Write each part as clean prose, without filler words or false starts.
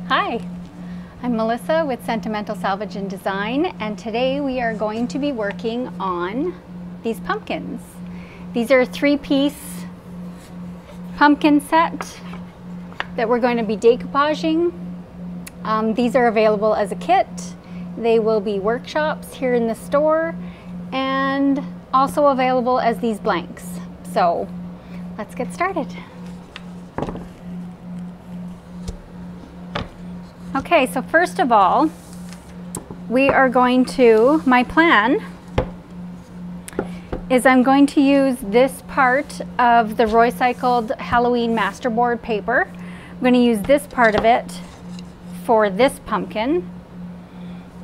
Hi, I'm Melissa with Sentimental Salvage and Design, and today we are going to be working on these pumpkins. These are a 3-piece pumpkin set that we're going to be decoupaging. These are available as a kit. They will be workshops here in the store and also available as these blanks. So let's get started. Okay, so first of all, we are going to, my plan is I'm going to use this part of the Roycycled Halloween Masterboard paper. I'm going to use this part of it for this pumpkin.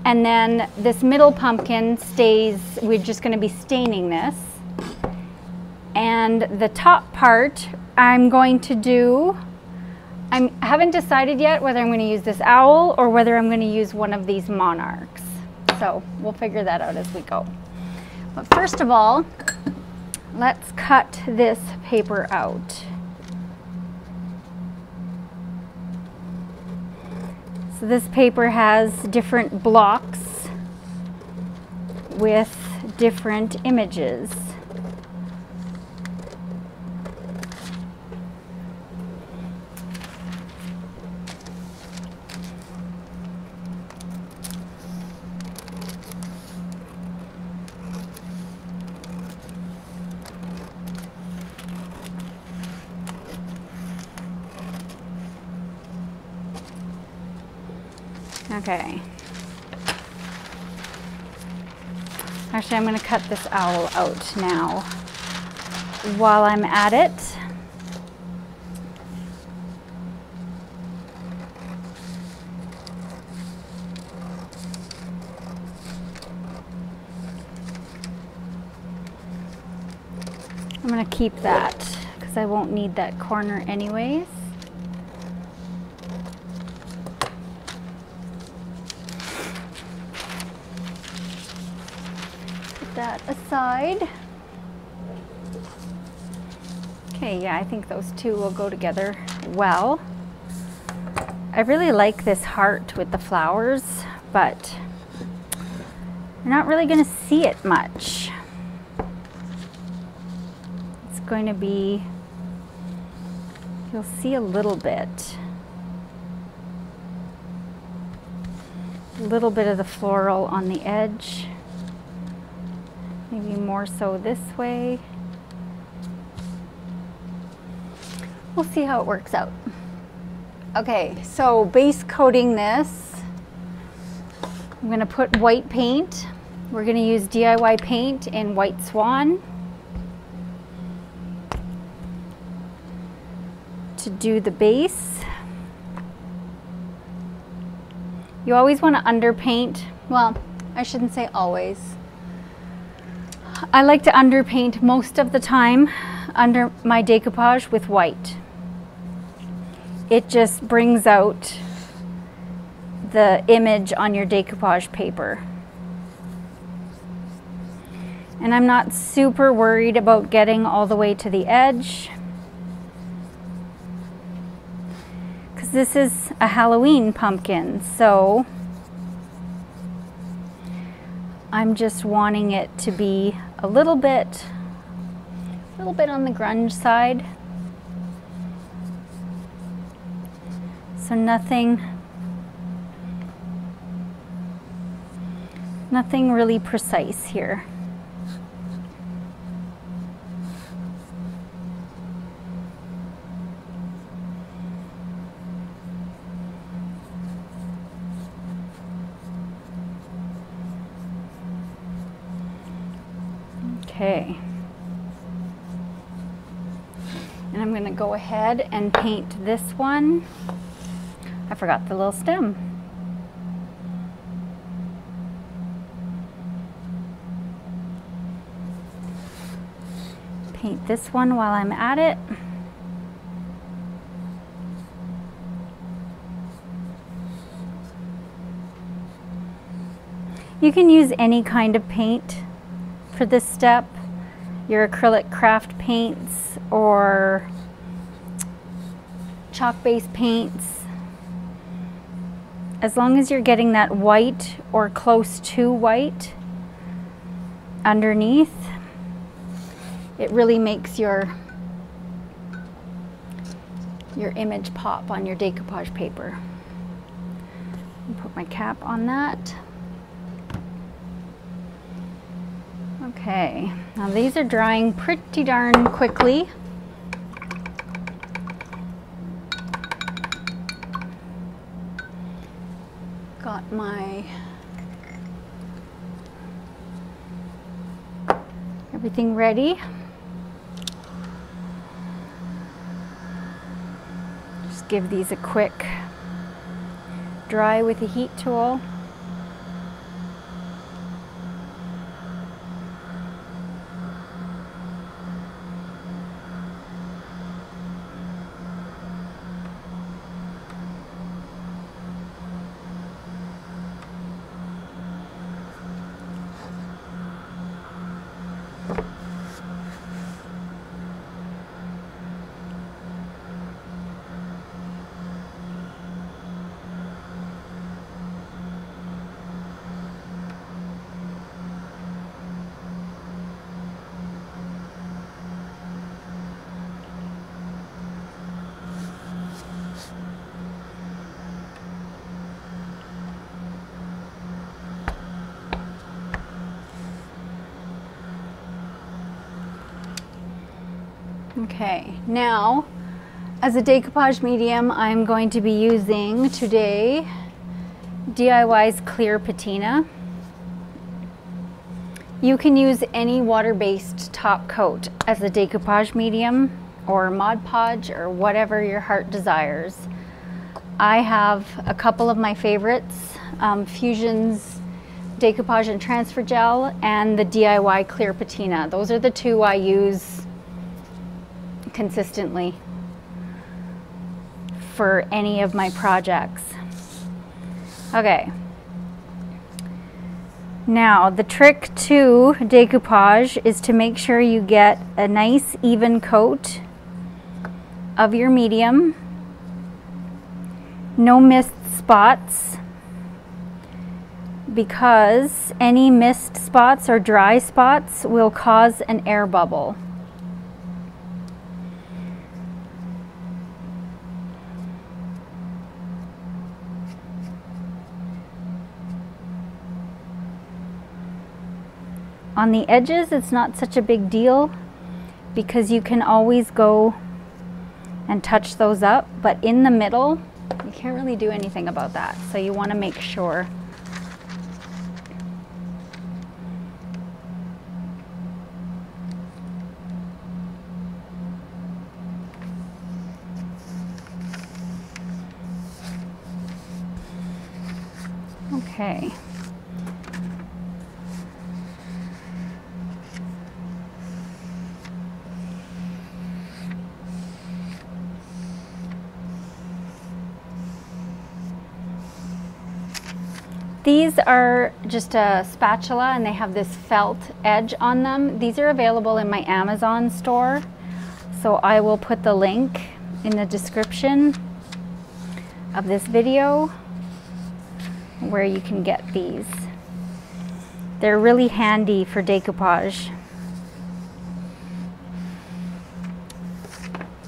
And then this middle pumpkin stays, we're just going to be staining this. And the top part, I'm going to do, I haven't decided yet whether I'm going to use this owl or whether I'm going to use one of these monarchs. So we'll figure that out as we go. But first of all, let's cut this paper out. So this paper has different blocks with different images. Okay. Actually, I'm going to cut this owl out now. While I'm at it, I'm going to keep that because I won't need that corner anyways. That aside. Okay, yeah, I think those two will go together well. I really like this heart with the flowers, but you're not really going to see it much. It's going to be, you'll see a little bit. A little bit of the floral on the edge. Maybe more so this way. We'll see how it works out. Okay, so base coating this, I'm going to put white paint. We're going to use DIY paint in White Swan to do the base. You always want to underpaint. Well, I shouldn't say always. I like to underpaint most of the time under my decoupage with white. It just brings out the image on your decoupage paper. And I'm not super worried about getting all the way to the edge, because this is a Halloween pumpkin, so I'm just wanting it to be a little bit on the grunge side. So nothing really precise here. Okay, and I'm going to go ahead and paint this one. I forgot the little stem. Paint this one while I'm at it. You can use any kind of paint for this step, your acrylic craft paints or chalk-based paints. as long as you're getting that white or close to white underneath, it really makes your image pop on your decoupage paper. Put my cap on that. Okay, now these are drying pretty darn quickly. Got my everything ready. Just give these a quick dry with a heat tool. Okay, now as a decoupage medium, I'm going to be using today DIY's clear patina. You can use any water-based top coat as a decoupage medium or Mod Podge or whatever your heart desires. I have a couple of my favorites, Fusion's Decoupage and Transfer Gel and the DIY clear patina. Those are the two I use consistently for any of my projects. Okay, now the trick to decoupage is to make sure you get a nice even coat of your medium, no missed spots, because any missed spots or dry spots will cause an air bubble. On the edges, it's not such a big deal because you can always go and touch those up, but in the middle, you can't really do anything about that. So you want to make sure. Okay. These are just a spatula and they have this felt edge on them. These are available in my Amazon store, so I will put the link in the description of this video where you can get these. They're really handy for decoupage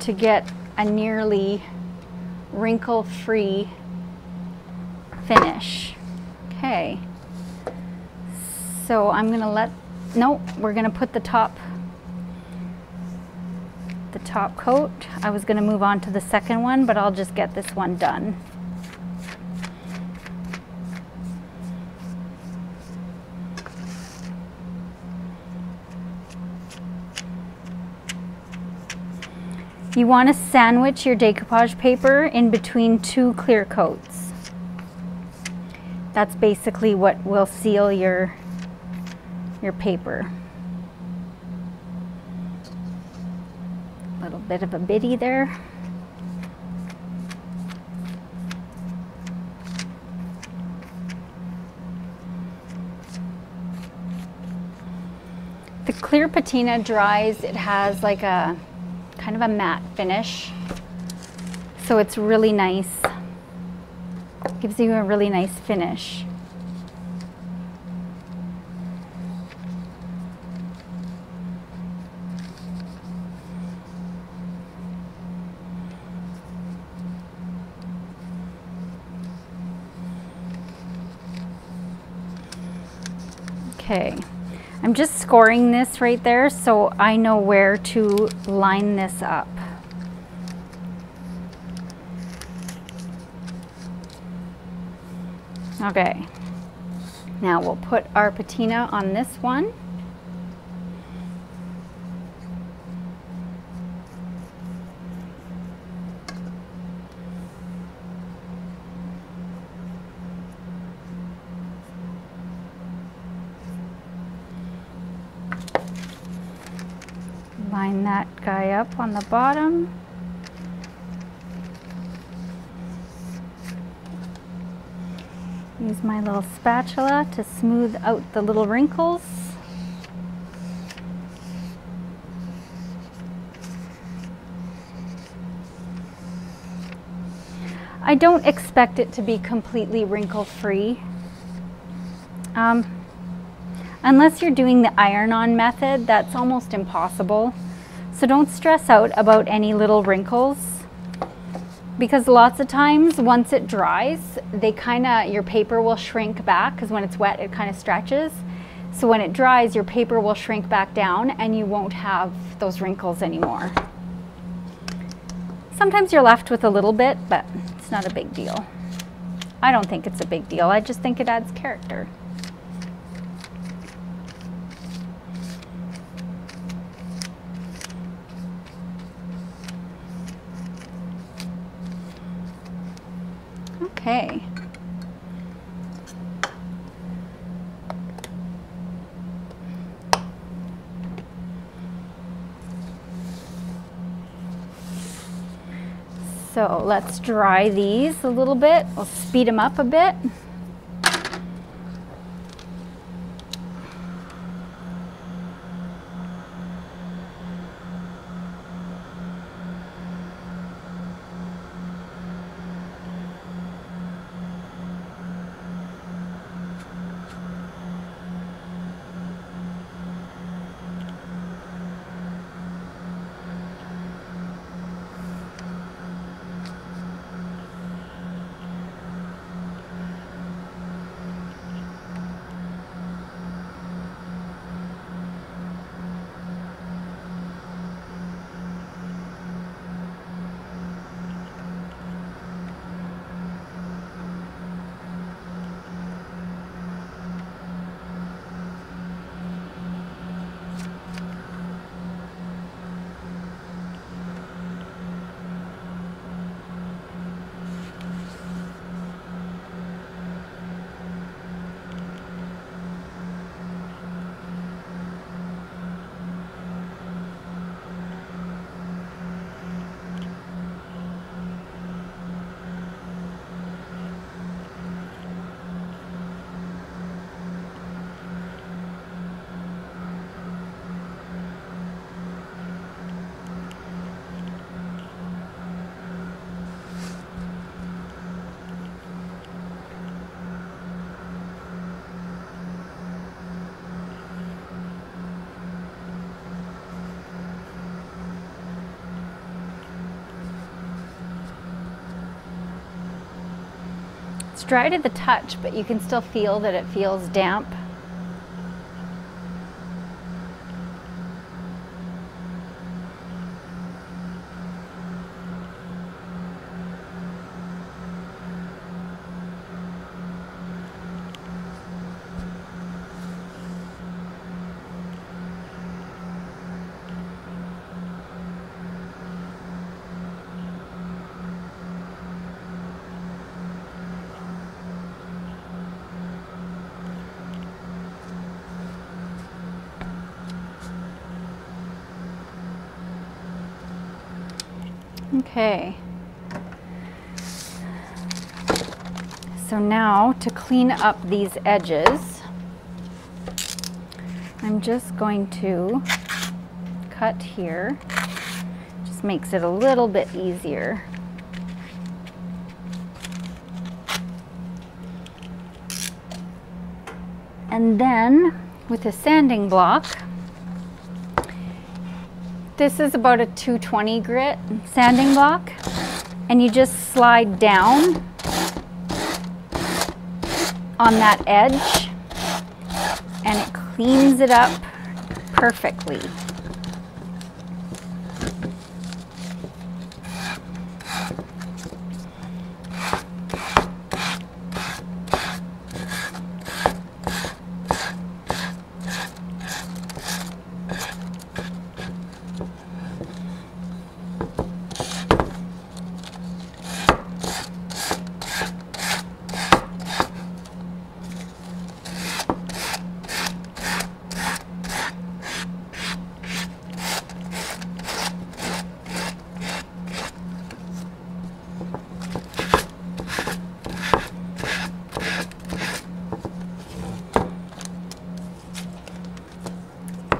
to get a nearly wrinkle-free finish. Okay, so I'm gonna we're gonna put the top coat. I was gonna move on to the second one, but I'll just get this one done. You want to sandwich your decoupage paper in between two clear coats. That's basically what will seal your paper. A little bit of a bitty there. The clear patina dries, it has like a kind of a matte finish, so it's really nice. Gives you a really nice finish. Okay, I'm just scoring this right there so I know where to line this up. Okay, now we'll put our patina on this one. Line that guy up on the bottom. Use my little spatula to smooth out the little wrinkles. I don't expect it to be completely wrinkle-free. Unless you're doing the iron-on method, that's almost impossible. So don't stress out about any little wrinkles, because lots of times once it dries, your paper will shrink back, because when it's wet it kind of stretches. So when it dries, your paper will shrink back down and you won't have those wrinkles anymore. Sometimes you're left with a little bit, but it's not a big deal. I don't think it's a big deal. I just think it adds character. Okay. So let's dry these a little bit. We'll speed them up a bit. It's dry to the touch, but you can still feel that it feels damp. Okay, so now to clean up these edges, I'm just going to cut here. Just makes it a little bit easier. And then with a sanding block, this is about a 220 grit sanding block, and you just slide down on that edge and it cleans it up perfectly.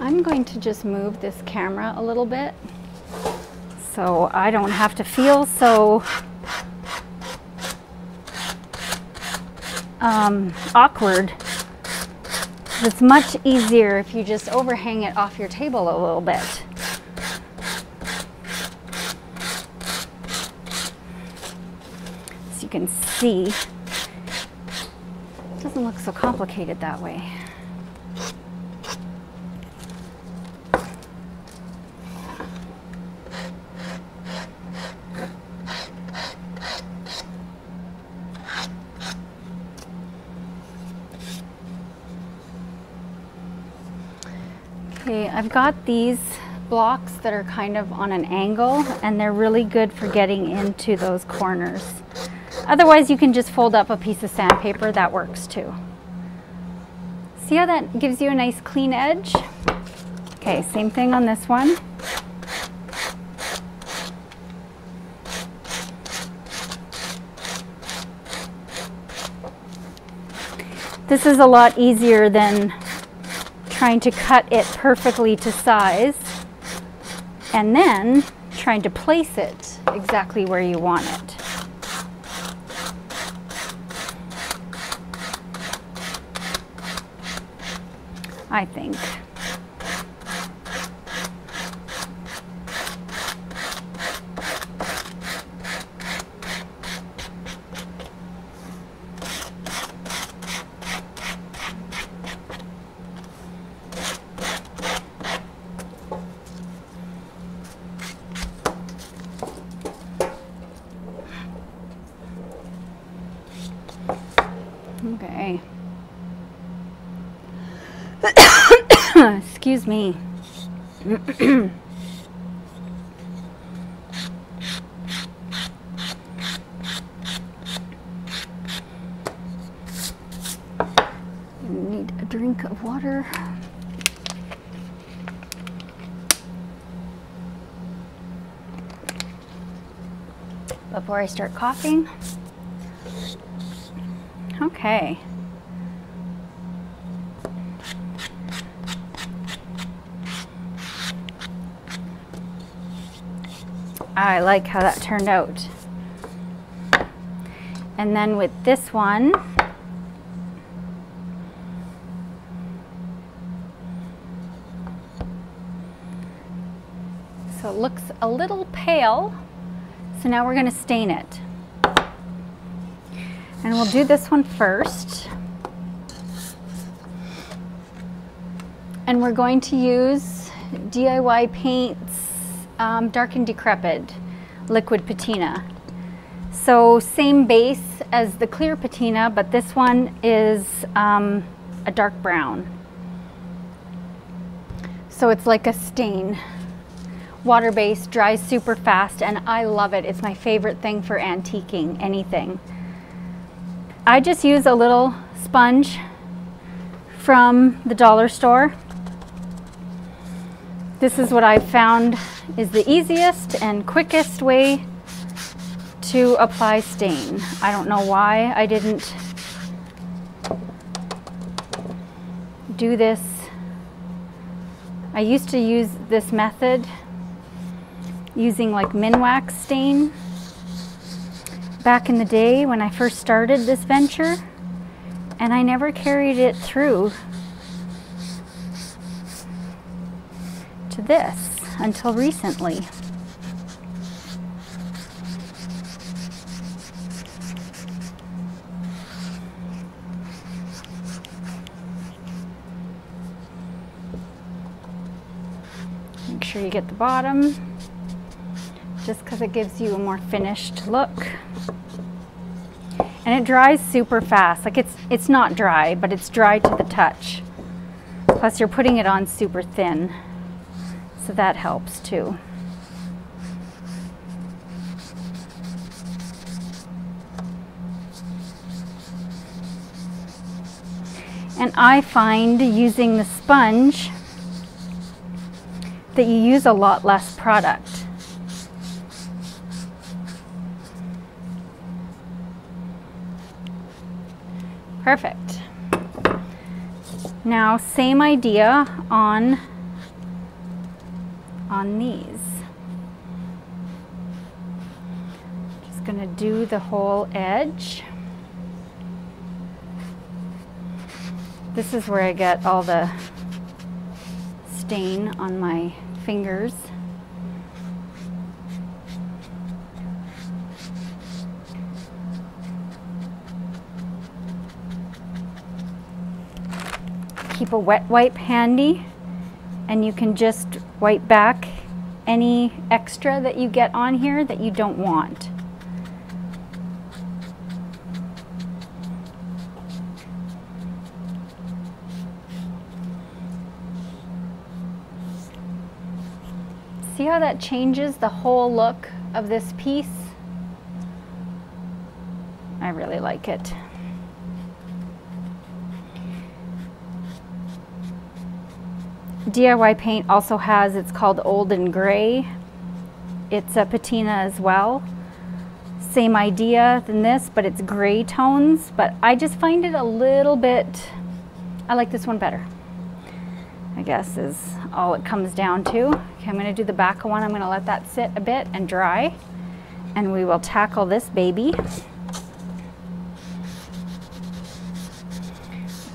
I'm going to just move this camera a little bit so I don't have to feel so awkward. It's much easier if you just overhang it off your table a little bit. So you can see, it doesn't look so complicated that way. Okay, I've got these blocks that are kind of on an angle, and they're really good for getting into those corners. Otherwise, you can just fold up a piece of sandpaper, that works too. See how that gives you a nice clean edge? Okay, same thing on this one. This is a lot easier than trying to cut it perfectly to size and then trying to place it exactly where you want it. I think. Okay. Excuse me. Need a drink of water. Before I start coughing. Okay. I like how that turned out. And then with this one, so it looks a little pale, so now we're going to stain it. And we'll do this one first. And we're going to use DIY Paint's Dark and Decrepit liquid patina. So same base as the clear patina, but this one is a dark brown. So it's like a stain. Water-based, dries super fast, and I love it. It's my favorite thing for antiquing anything. I just use a little sponge from the dollar store. This is what I've found is the easiest and quickest way to apply stain. I don't know why I didn't do this. I used to use this method using like Minwax stain back in the day when I first started this venture, and I never carried it through to this until recently. Make sure you get the bottom, just because it gives you a more finished look. And it dries super fast. Like it's not dry, but it's dry to the touch. Plus you're putting it on super thin, so that helps too. And I find using the sponge that you use a lot less product. Perfect. Now, same idea on these. Just gonna do the whole edge. This is where I get all the stain on my fingers. Keep a wet wipe handy, and you can just wipe back any extra that you get on here that you don't want. See how that changes the whole look of this piece? I really like it. DIY Paint also has, it's called Old and Gray. It's a patina as well. Same idea than this, but it's gray tones. But I just find it a little bit, I like this one better, I guess is all it comes down to. Okay, I'm gonna do the back one. I'm gonna let that sit a bit and dry, and we will tackle this baby.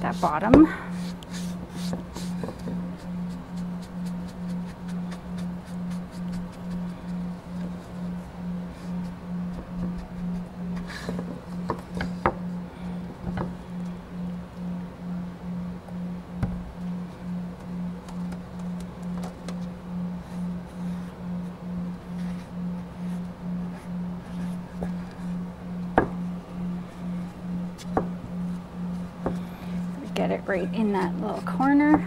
That bottom. Get it right in that little corner.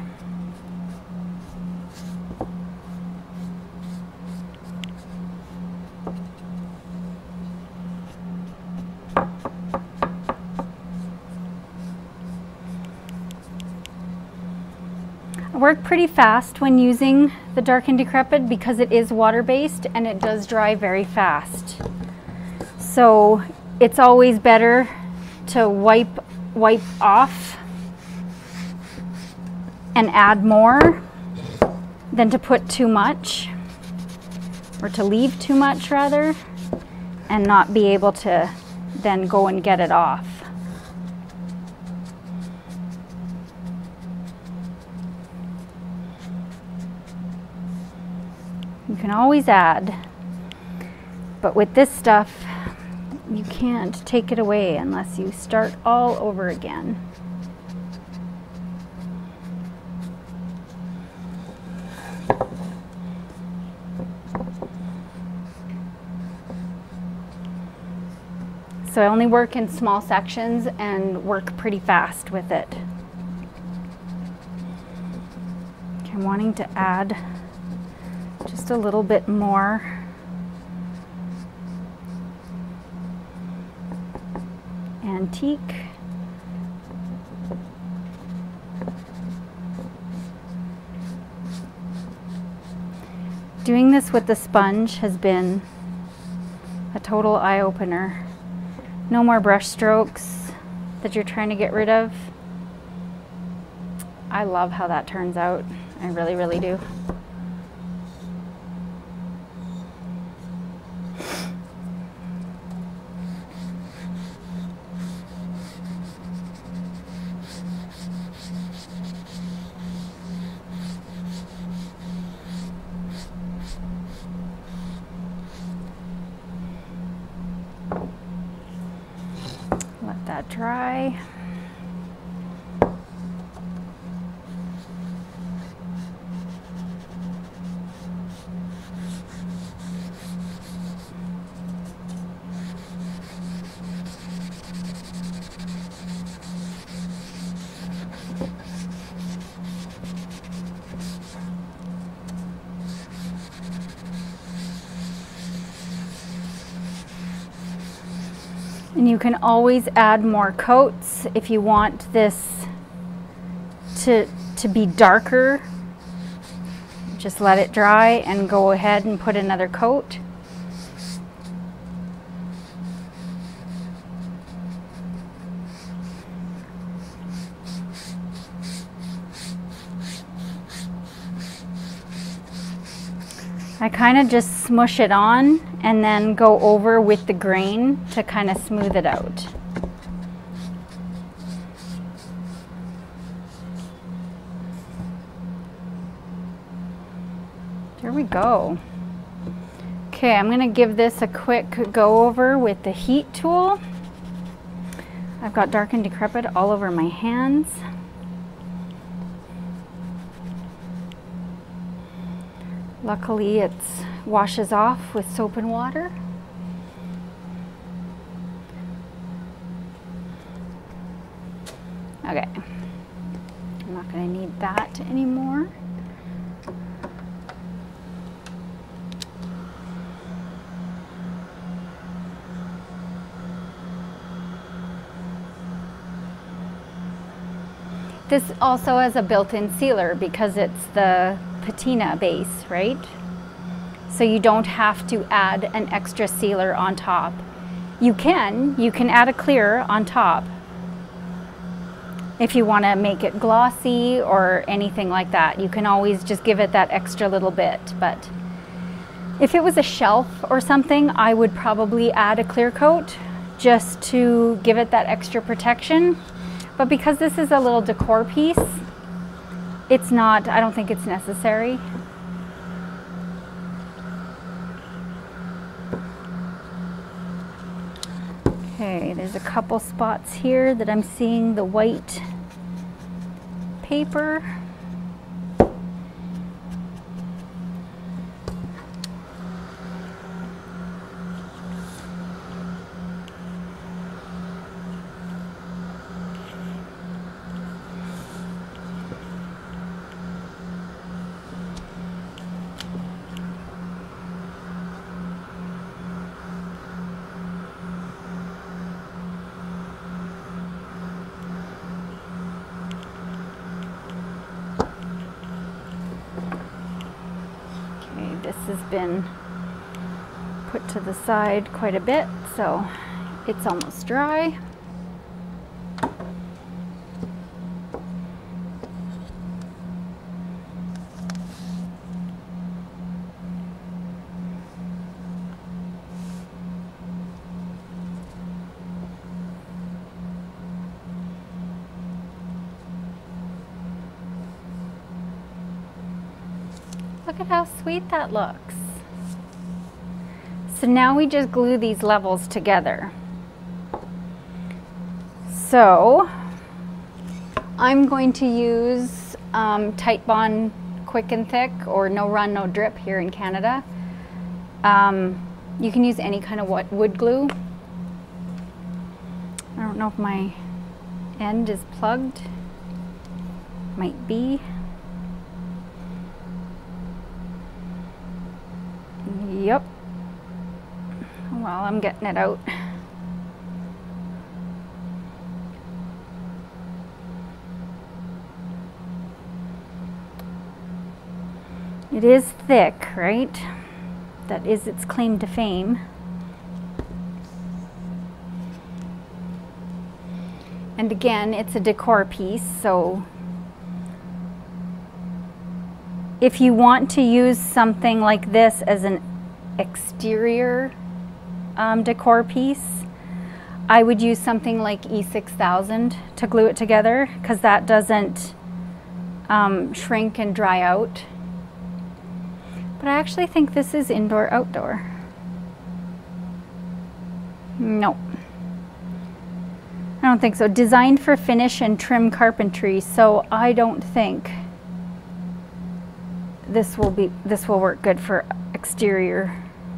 I work pretty fast when using the Dark and Decrepit because it is water-based and it does dry very fast. So it's always better to wipe off and add more than to put too much, or to leave too much rather, and not be able to then go and get it off. You can always add, but with this stuff you can't take it away unless you start all over again. So I only work in small sections and work pretty fast with it. Okay, I'm wanting to add just a little bit more. Antique. Doing this with the sponge has been a total eye-opener. No more brush strokes that you're trying to get rid of. I love how that turns out. I really, really do. that dry. And you can always add more coats if you want this to be darker. Just let it dry and go ahead and put another coat. I kind of just smush it on and then go over with the grain to kind of smooth it out. There we go. Okay, I'm going to give this a quick go over with the heat tool. I've got dark and decrepit all over my hands. Luckily, it washes off with soap and water. Okay, I'm not going to need that anymore. This also has a built-in sealer because it's the patina base, right? So you don't have to add an extra sealer on top. You can add a clear on top if you want to make it glossy or anything like that. You can always just give it that extra little bit, but if it was a shelf or something, I would probably add a clear coat just to give it that extra protection. But because this is a little decor piece, it's not, I don't think it's necessary. Okay, there's a couple spots here that I'm seeing the white paper. This has been put to the side quite a bit, so it's almost dry. Look at how sweet that looks. So now we just glue these levels together. So I'm going to use Tight Bond Quick and Thick, or No Run No Drip here in Canada. You can use any kind of wood glue. I don't know if my end is plugged. Might be. Yep. Well, I'm getting it out. It is thick, right? That is its claim to fame. And again, it's a decor piece, so if you want to use something like this as an exterior decor piece, I would use something like E6000 to glue it together, because that doesn't shrink and dry out. But I actually think this is indoor-outdoor. No. I don't think so. Designed for finish and trim carpentry, so I don't think this will work good for exterior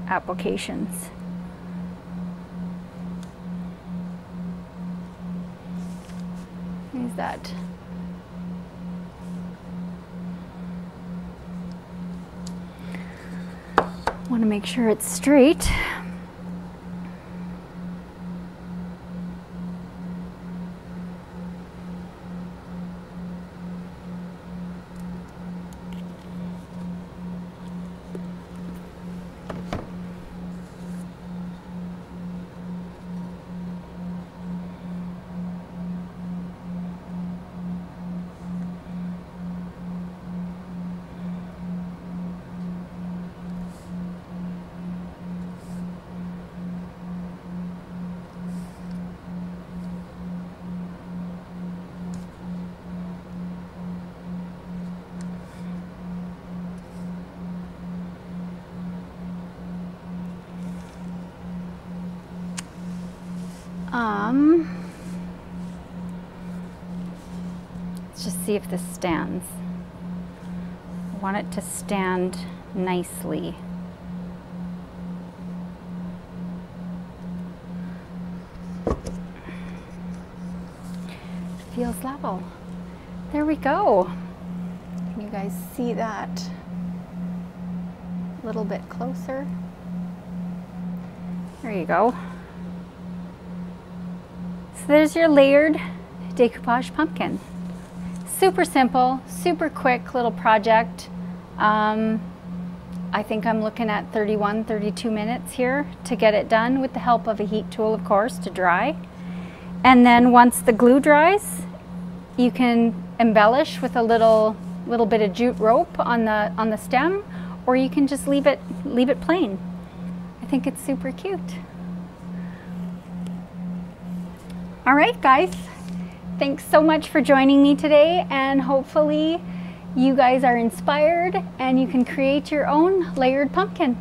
applications. Use that. Want to make sure it's straight. Let's just see if this stands. I want it to stand nicely. Feels level. There we go. Can you guys see that a little bit closer? There you go. So there's your layered decoupage pumpkin. Super simple, super quick little project. I think I'm looking at 31, 32 minutes here to get it done, with the help of a heat tool, of course, to dry. And then once the glue dries, you can embellish with a little bit of jute rope on the stem, or you can just leave it plain. I think it's super cute. All right, guys, thanks so much for joining me today, and hopefully you guys are inspired and you can create your own layered pumpkin.